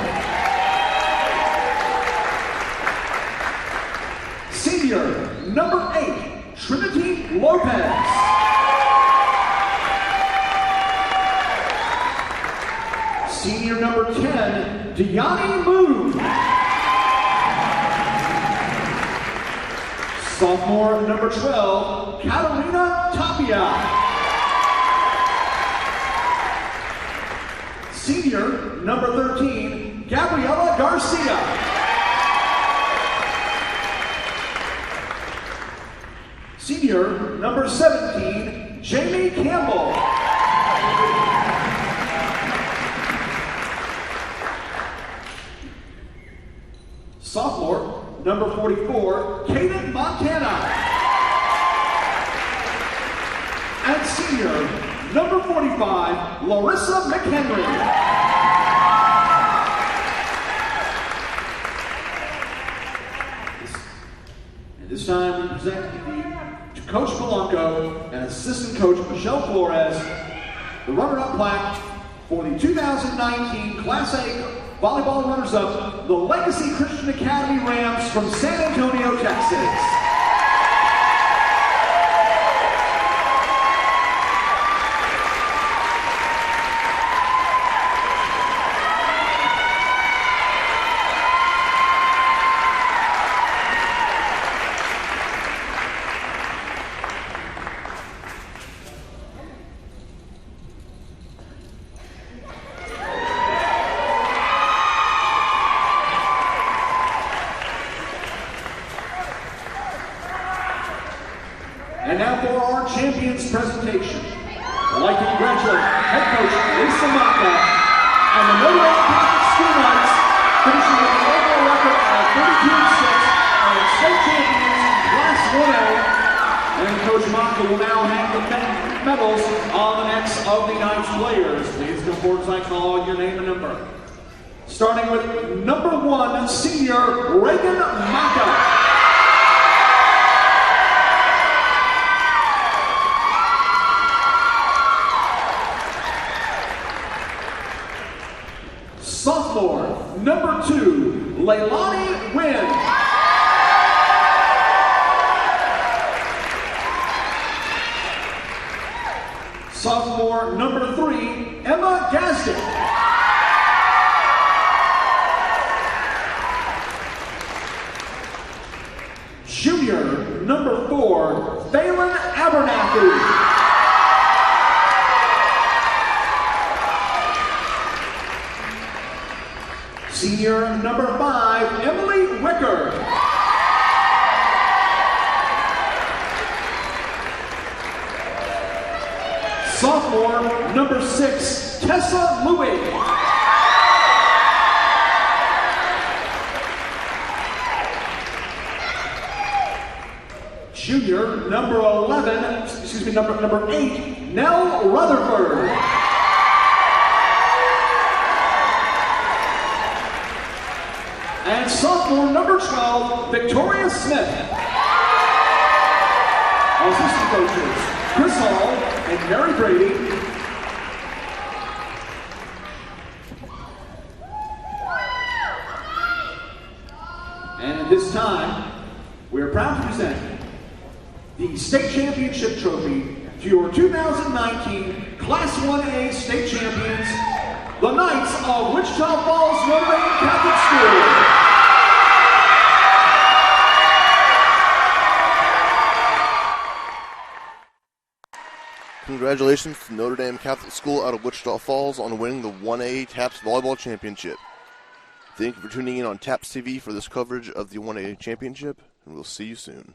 Senior number 8, Trinity Lopez. Senior number 10, Deani Moon. Sophomore number 12, Catalina Tapia. Senior number 13, Gabriela Garcia. Senior number 17, Jamie Campbell. Sophomore number 44, Kaden Montana. And senior number 45, Larissa McHenry. And this time we present to Coach Polanco and Assistant Coach Michelle Flores the runner-up plaque for the 2019 Class A volleyball runners-up, the Legacy Christian Academy Rams from San Antonio, Texas. And now for our champions presentation. I'd like to congratulate head coach Lisa Maka and the Notre Catholic School Knights, finishing with an overall record of 32-6 and state champions in Class 1A. And Coach Maka will now hand the medals on the necks of the Knights players. Please come forward as I call your name and number. Starting with number 1, senior Reagan Maka. Sophomore, number 2, Leilani Wynn. Sophomore, number 3, Emma Gaston. Junior, number 4, Phelan Abernathy. Senior number 5, Emily Wicker. Sophomore number 6, Tessa Louie. Junior number 8, Nell Rutherford. And sophomore number 12, Victoria Smith. Assistant coaches, Chris Hall and Mary Brady. And at this time, we are proud to present the state championship trophy to your 2019 Class 1A state champions, the Knights of Wichita Falls Notre Dame Catholic School. Congratulations to Notre Dame Catholic School out of Wichita Falls on winning the 1A TAPS Volleyball Championship. Thank you for tuning in on TAPS TV for this coverage of the 1A Championship, and we'll see you soon.